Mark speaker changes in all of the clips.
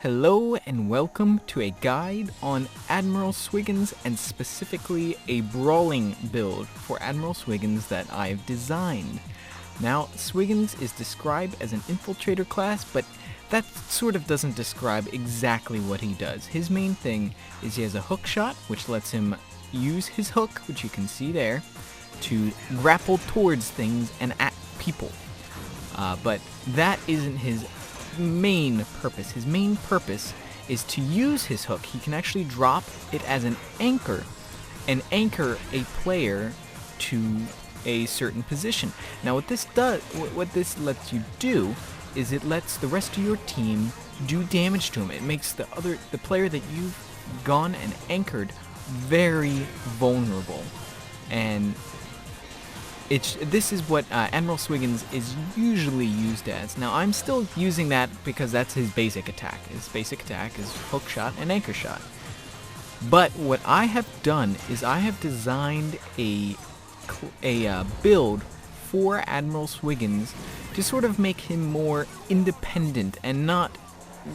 Speaker 1: Hello and welcome to a guide on Admiral Swiggins and specifically a Brawling build for Admiral Swiggins that I've designed. Now, Swiggins is described as an infiltrator class, but that sort of doesn't describe exactly what he does. His main thing is he has a hook shot, which lets him use his hook, which you can see there, to grapple towards things and at people. But that isn't his main purpose. His main purpose is to use his hook. He can actually drop it as an anchor and anchor a player to a certain position. Now what this lets you do is it lets the rest of your team do damage to him. It makes the player that you've gone and anchored very vulnerable. And this is what Admiral Swiggins is usually used as. Now I'm still using that because that's his basic attack. His basic attack is hook shot and anchor shot. But what I have done is I have designed a build for Admiral Swiggins to sort of make him more independent and not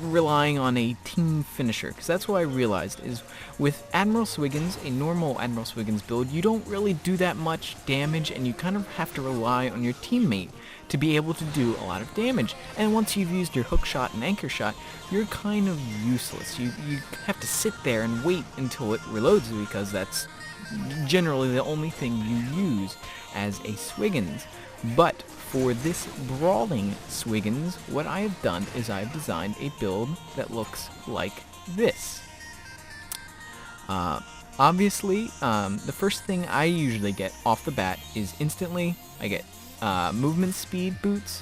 Speaker 1: relying on a team finisher, because that's what I realized is with Admiral Swiggins, a normal Admiral Swiggins build, you don't really do that much damage and you kind of have to rely on your teammate to be able to do a lot of damage. And once you've used your hook shot and anchor shot, you're kind of useless. You have to sit there and wait until it reloads, because that's generally the only thing you use as a Swiggins. But for this Brawling Swiggins, what I have done is I've designed a build that looks like this. Obviously, the first thing I usually get off the bat is instantly I get movement speed boots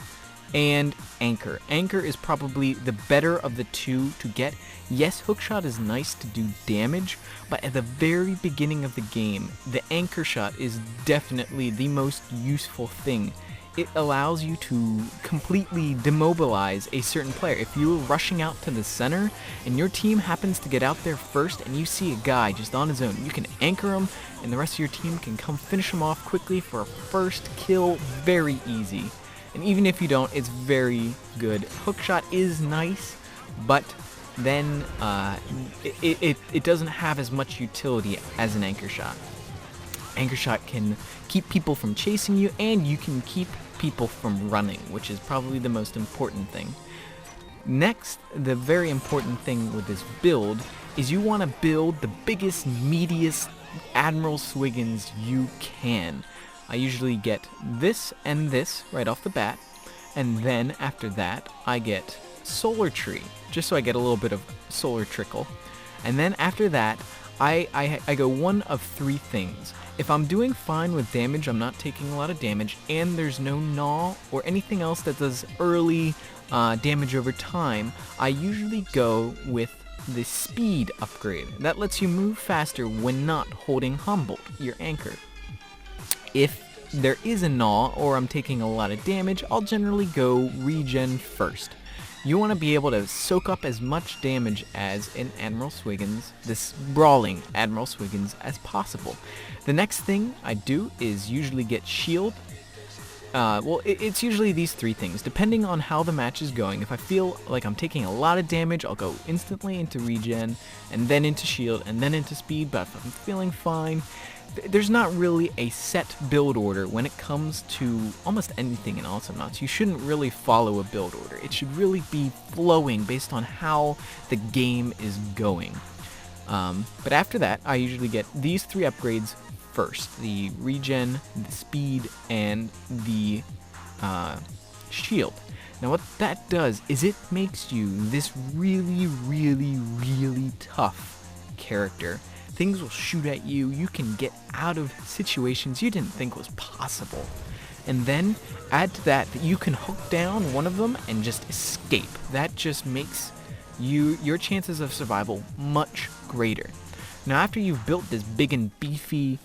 Speaker 1: and anchor. Anchor is probably the better of the two to get. Yes, hookshot is nice to do damage, but at the very beginning of the game, the anchor shot is definitely the most useful thing. It allows you to completely demobilize a certain player. If you're rushing out to the center and your team happens to get out there first and you see a guy just on his own, you can anchor him and the rest of your team can come finish him off quickly for a first kill very easy. And even if you don't, it's very good. Hookshot is nice, but then it doesn't have as much utility as an anchor shot. Anchor shot can keep people from chasing you, and you can keep people from running, which is probably the most important thing. Next, the very important thing with this build is you want to build the biggest, meatiest Admiral Swiggins you can. I usually get this and this right off the bat, and then after that I get Solar Tree, just so I get a little bit of solar trickle. And then after that I go one of three things. If I'm doing fine with damage, I'm not taking a lot of damage, and there's no gnaw or anything else that does early damage over time, I usually go with the speed upgrade. That lets you move faster when not holding Humboldt, your anchor. If there is a gnaw or I'm taking a lot of damage, I'll generally go regen first. You want to be able to soak up as much damage as an Admiral Swiggins, this Brawling Admiral Swiggins, as possible. The next thing I do is usually get shield. It's usually these three things, depending on how the match is going. If I feel like I'm taking a lot of damage, I'll go instantly into regen, and then into shield, and then into speed. But if I'm feeling fine, there's not really a set build order when it comes to almost anything in Awesomenauts. You shouldn't really follow a build order. It should really be flowing based on how the game is going. But after that, I usually get these three upgrades first: the regen, the speed, and the shield. Now what that does is it makes you this really, really, really tough character. Things will shoot at you, you can get out of situations you didn't think was possible. And then add to that you can hook down one of them and just escape. That just makes your chances of survival much greater. Now after you've built this big and beefy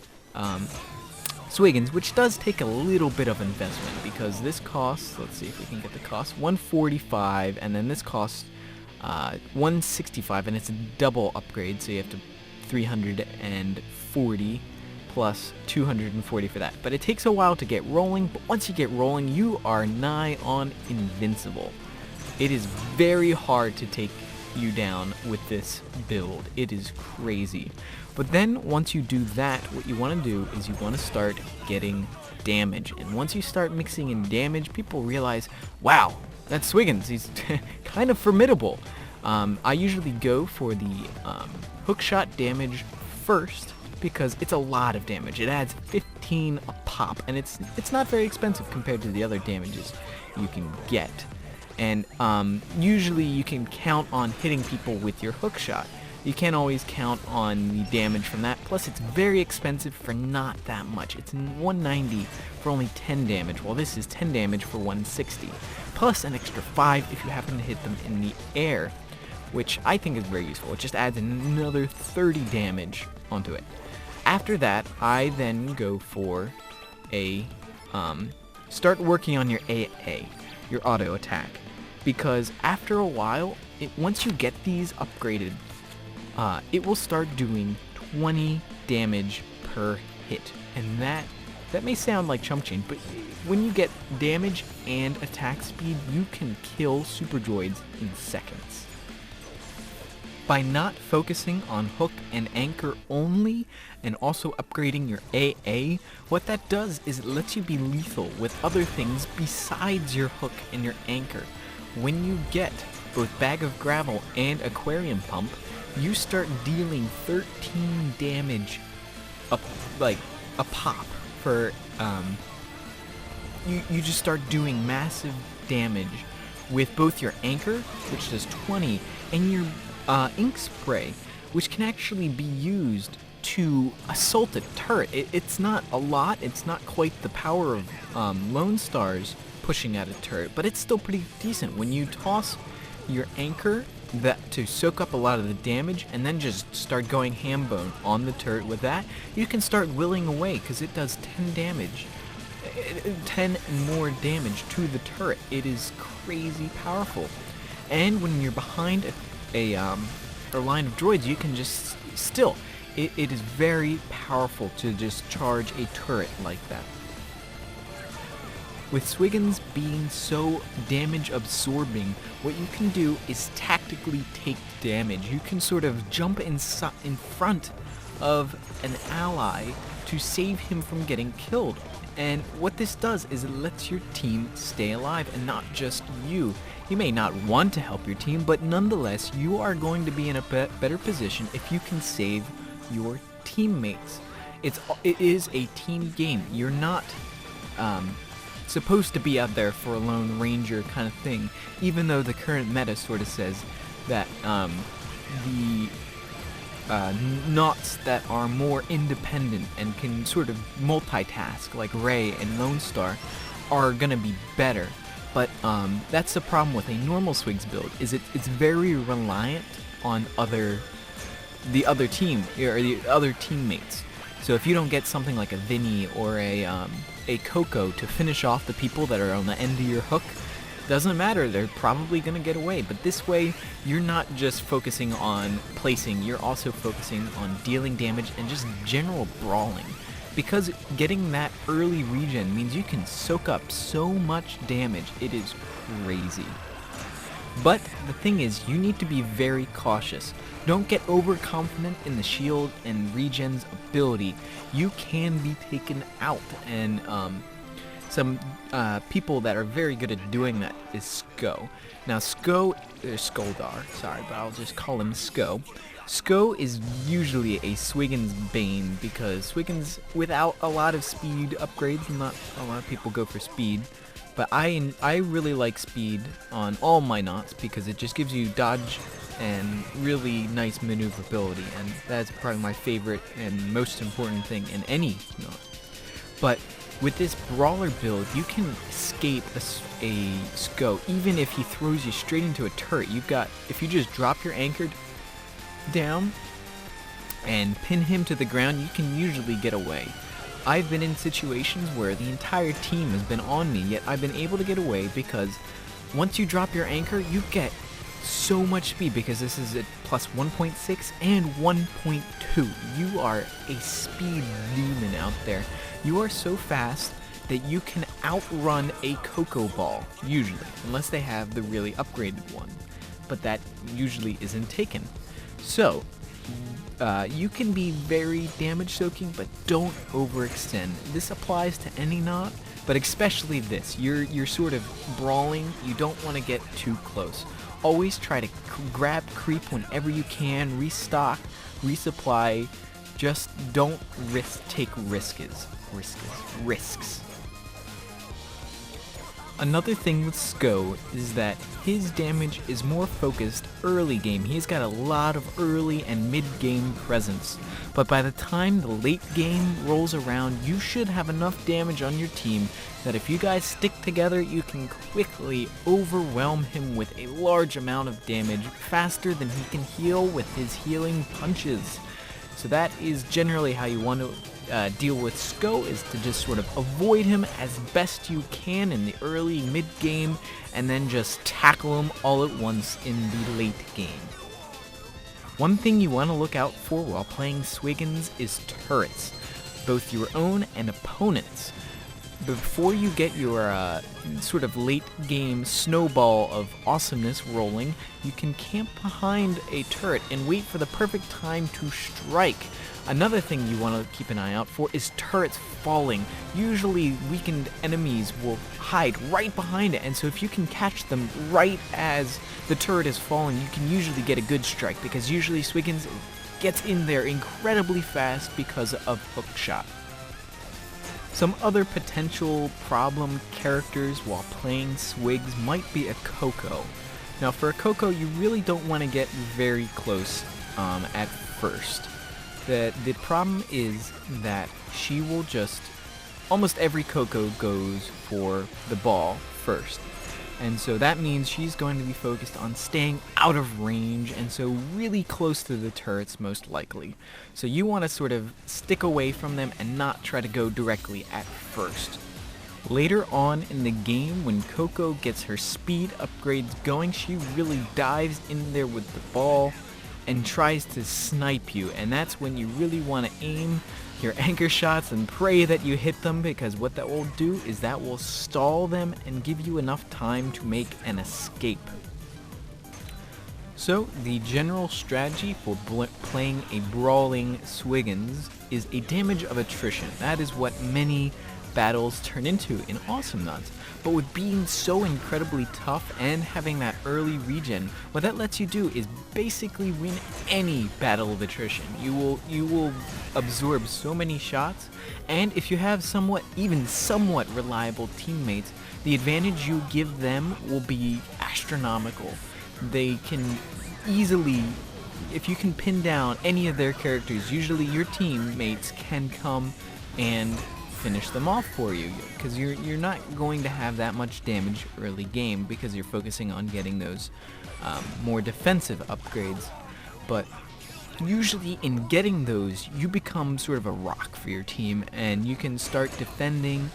Speaker 1: Swiggins, which does take a little bit of investment, because this costs, let's see if we can get the cost, 145, and then this costs 165, and it's a double upgrade, so you have to 340 plus 240 for that. But it takes a while to get rolling, but once you get rolling, you are nigh on invincible. It is very hard to take you down with this build. It is crazy. But then once you do that, what you want to do is you want to start getting damage. And once you start mixing in damage, people realize, wow, that's Swiggins. He's kind of formidable. I usually go for the hookshot damage first because it's a lot of damage. It adds 15 a pop, and it's not very expensive compared to the other damages you can get. And usually you can count on hitting people with your hookshot. You can't always count on the damage from that. Plus, it's very expensive for not that much. It's 190 for only 10 damage, while this is 10 damage for 160. Plus an extra 5 if you happen to hit them in the air, which I think is very useful. It just adds another 30 damage onto it. After that, I then go for a start working on your AA, your auto attack, because after a while, once you get these upgraded, it will start doing 20 damage per hit, and that may sound like chump change, but when you get damage and attack speed, you can kill super droids in seconds. By not focusing on hook and anchor only, and also upgrading your AA, what that does is it lets you be lethal with other things besides your hook and your anchor. When you get both Bag of Gravel and Aquarium Pump, you start dealing 13 damage a pop for you just start doing massive damage with both your anchor, which does 20, and your ink spray, which can actually be used to assault a turret. It's not a lot, it's not quite the power of Lone Stars pushing at a turret, but it's still pretty decent. When you toss your anchor to soak up a lot of the damage and then just start going ham bone on the turret with that, you can start willing away because it does 10 damage. 10 and more damage to the turret. It is crazy powerful. And when you're behind a line of droids, you can just still, it is very powerful to just charge a turret like that. With Swiggins being so damage absorbing, what you can do is tactically take damage. You can sort of jump in front of an ally to save him from getting killed. And what this does is it lets your team stay alive and not just you. You may not want to help your team, but nonetheless, you are going to be in a better position if you can save your teammates. It is a team game. You're not supposed to be out there for a lone ranger kind of thing, even though the current meta sort of says that the Nauts that are more independent and can sort of multitask, like Rey and Lone Star, are gonna be better. But that's the problem with a normal Swigs build, is it's very reliant on the other team or the other teammates. So if you don't get something like a Vinny or a Coco to finish off the people that are on the end of your hook, doesn't matter, they're probably going to get away. But this way, you're not just focusing on placing, you're also focusing on dealing damage and just general brawling. Because getting that early regen means you can soak up so much damage, it is crazy. But the thing is, you need to be very cautious. Don't get overconfident in the shield and regen's ability. You can be taken out, and some people that are very good at doing that is Sko. Now Skoldar, sorry, but I'll just call him Sko. Sko is usually a Swiggins bane because Swiggins, without a lot of speed upgrades, not a lot of people go for speed, but I really like speed on all my Nauts because it just gives you dodge and really nice maneuverability, and that's probably my favorite and most important thing in any Naut. But with this brawler build, you can escape a Sko even if he throws you straight into a turret. If you just drop your anchor down and pin him to the ground, you can usually get away. I've been in situations where the entire team has been on me, yet I've been able to get away because once you drop your anchor, you get so much speed because this is at plus 1.6 and 1.2. You are a speed demon out there. You are so fast that you can outrun a Coco Ball, usually, unless they have the really upgraded one. but that usually isn't taken. So, you can be very damage soaking, but don't overextend. This applies to any knot, but especially this. You're sort of brawling, you don't want to get too close. Always try to grab creep whenever you can, restock, resupply. Just don't take risks. Another thing with Sko is that his damage is more focused early game. He's got a lot of early and mid game presence, but by the time the late game rolls around, you should have enough damage on your team that if you guys stick together, you can quickly overwhelm him with a large amount of damage faster than he can heal with his healing punches. So that is generally how you want to deal with Sko, is to just sort of avoid him as best you can in the early mid game and then just tackle him all at once in the late game. One thing you want to look out for while playing Swiggins is turrets, both your own and opponents. Before you get your sort of late game snowball of awesomeness rolling, you can camp behind a turret and wait for the perfect time to strike. Another thing you want to keep an eye out for is turrets falling. Usually weakened enemies will hide right behind it, and so if you can catch them right as the turret is falling, you can usually get a good strike, because usually Swiggins gets in there incredibly fast because of hookshot. Some other potential problem characters while playing Swigs might be a Coco. Now for a Coco, you really don't want to get very close at first. The problem is that she will just, almost every Coco goes for the ball first. And so that means she's going to be focused on staying out of range, and so really close to the turrets most likely. So you want to sort of stick away from them and not try to go directly at first. Later on in the game, when Coco gets her speed upgrades going, she really dives in there with the ball and tries to snipe you, and that's when you really want to aim your anchor shots and pray that you hit them, because what that will do is that will stall them and give you enough time to make an escape. So the general strategy for playing a brawling Swiggins is a damage of attrition. That is what many battles turn into in Awesomenauts. But with being so incredibly tough and having that early regen, what that lets you do is basically win any battle of attrition. You will absorb so many shots, and if you have even somewhat reliable teammates, the advantage you give them will be astronomical. They can easily, if you can pin down any of their characters, usually your teammates can come and finish them off for you, because you're not going to have that much damage early game because you're focusing on getting those more defensive upgrades. But usually in getting those, you become sort of a rock for your team and you can start defending.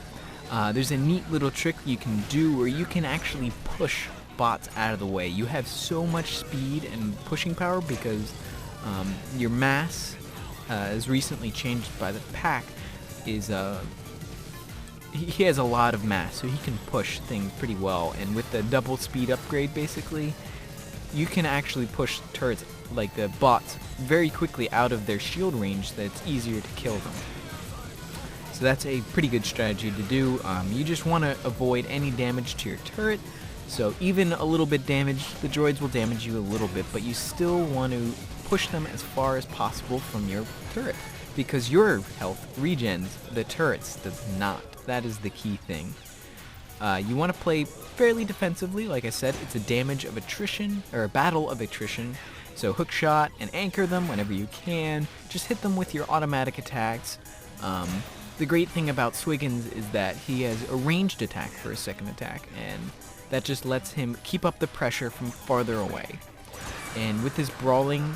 Speaker 1: There's a neat little trick you can do where you can actually push bots out of the way. You have so much speed and pushing power because your mass, as recently changed by the pack, is he has a lot of mass, so he can push things pretty well, and with the double speed upgrade basically, you can actually push turrets, like the bots, very quickly out of their shield range, that it's easier to kill them. So that's a pretty good strategy to do. You just want to avoid any damage to your turret, so even a little bit damage, the droids will damage you a little bit, but you still want to push them as far as possible from your turret, because your health regens, the turrets does not. That is the key thing. You want to play fairly defensively. Like I said, it's a damage of attrition, or a battle of attrition. So hook shot and anchor them whenever you can. Just hit them with your automatic attacks. The great thing about Swiggins is that he has a ranged attack for a second attack, and that just lets him keep up the pressure from farther away. And with his brawling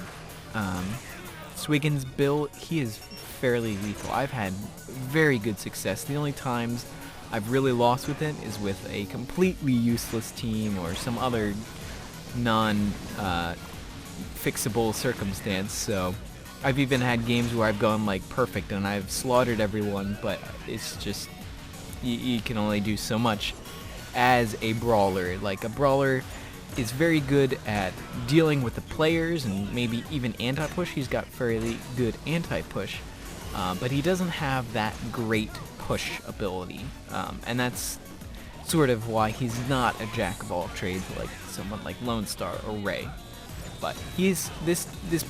Speaker 1: Swiggins build, he is fairly lethal. I've had very good success. The only times I've really lost with it is with a completely useless team or some other non-fixable circumstance. So I've even had games where I've gone like perfect and I've slaughtered everyone, but it's just, you can only do so much as a brawler. Like a brawler, is very good at dealing with the players and maybe even anti-push. He's got fairly good anti-push, but he doesn't have that great push ability, and that's sort of why he's not a jack of all trades like someone like Lone Star or Ray. But this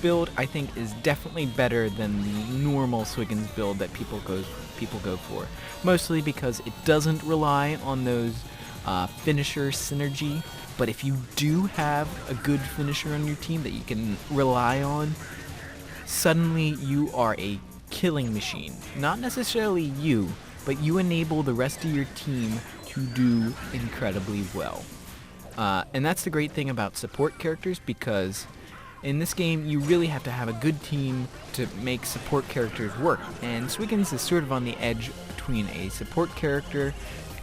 Speaker 1: build, I think, is definitely better than the normal Swiggins build that people go for, mostly because it doesn't rely on those finisher synergy. But if you do have a good finisher on your team that you can rely on, suddenly you are a killing machine. Not necessarily you, but you enable the rest of your team to do incredibly well. And that's the great thing about support characters, because in this game you really have to have a good team to make support characters work. And Swiggins is sort of on the edge between a support character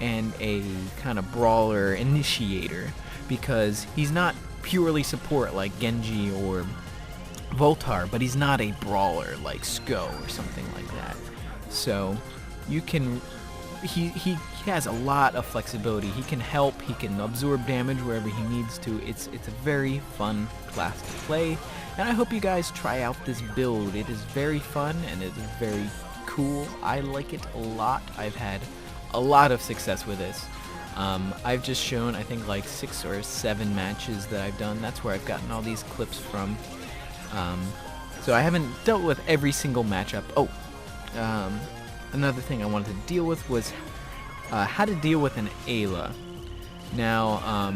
Speaker 1: and a kind of brawler initiator, because he's not purely support like Genji or Voltar, but he's not a brawler like Sko or something like that. So you can, he has a lot of flexibility. He can help, he can absorb damage wherever he needs to. It's a very fun class to play, and I hope you guys try out this build. It is very fun and it is very cool. I like it a lot. I've had a lot of success with this. I've just shown, I think, like 6 or 7 matches that I've done. That's where I've gotten all these clips from. So I haven't dealt with every single matchup. Another thing I wanted to deal with was how to deal with an Ayla. Now,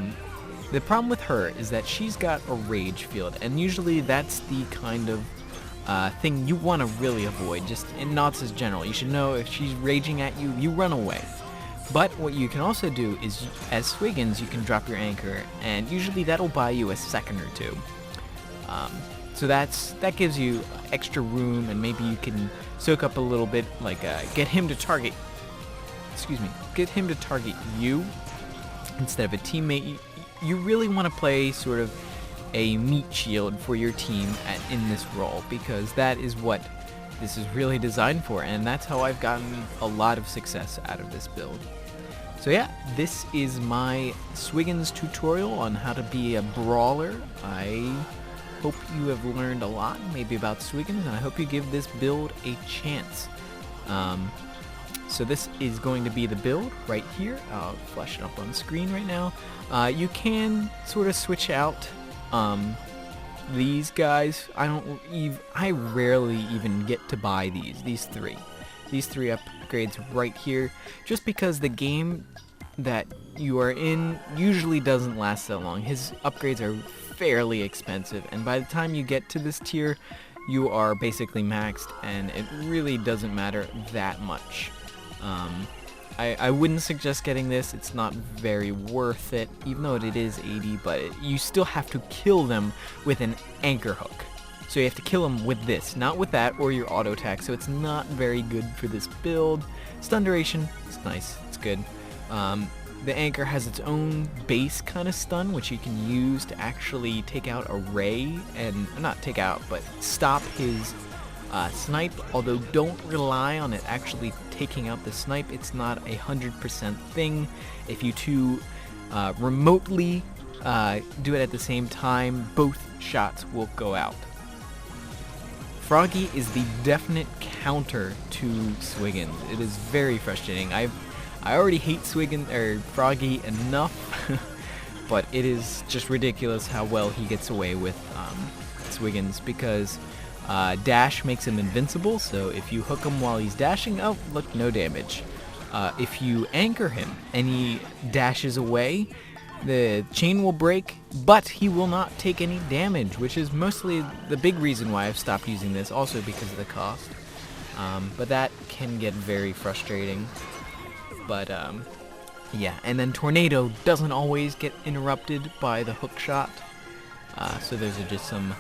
Speaker 1: the problem with her is that she's got a rage field, and usually that's the kind of thing you want to really avoid, just in Nauts' general. You should know if she's raging at you, you run away. But what you can also do is, as Swiggins, you can drop your anchor, and usually that'll buy you a second or two. So that gives you extra room, and maybe you can soak up a little bit, like get him to target you instead of a teammate. You really want to play sort of a meat shield for your team in this role, because that is what this is really designed for, and that's how I've gotten a lot of success out of this build. So yeah, this is my Swiggins tutorial on how to be a brawler. I hope you have learned a lot, maybe about Swiggins, and I hope you give this build a chance. So this is going to be the build right here. I'll flash it up on screen right now. You can sort of switch out these guys. I rarely even get to buy these three upgrades right here, just because the game that you are in usually doesn't last that long. His upgrades are fairly expensive, and by the time you get to this tier, you are basically maxed, and it really doesn't matter that much. I wouldn't suggest getting this. It's not very worth it, even though it is 80, but you still have to kill them with an anchor hook. So you have to kill them with this, not with that or your auto attack, so it's not very good for this build. Stun duration, it's nice, it's good. The anchor has its own base kind of stun, which you can use to actually take out a Ray, and not take out, but stop his snipe, although don't rely on it actually taking out the snipe. It's not 100% thing. If you two remotely do it at the same time, both shots will go out. Froggy is the definite counter to Swiggins. It is very frustrating. I already hate Froggy enough, but it is just ridiculous how well he gets away with Swiggins, because dash makes him invincible, so if you hook him while he's dashing, oh look, no damage. If you anchor him and he dashes away, the chain will break, but he will not take any damage, which is mostly the big reason why I've stopped using this, also because of the cost. But that can get very frustrating. But yeah, and then Tornado doesn't always get interrupted by the hook shot. So those are just some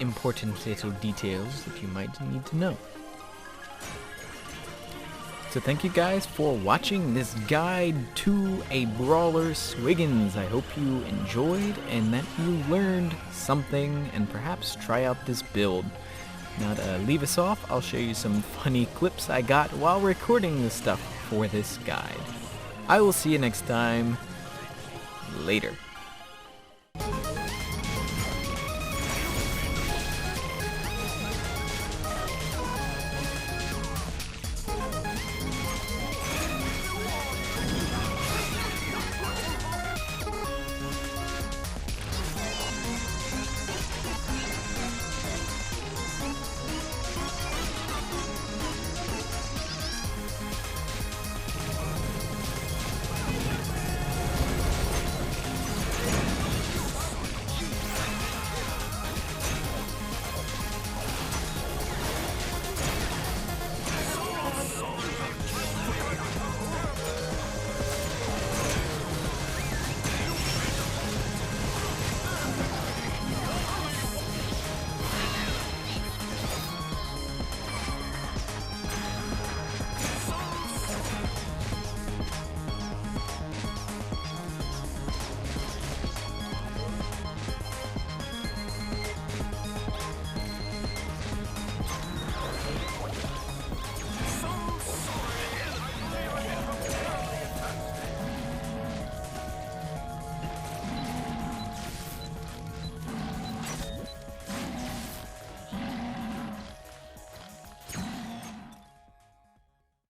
Speaker 1: important little details that you might need to know. So thank you guys for watching this guide to a brawler Swiggins. I hope you enjoyed and that you learned something, and perhaps try out this build. Now to leave us off, I'll show you some funny clips I got while recording this stuff for this guide. I will see you next time. Later.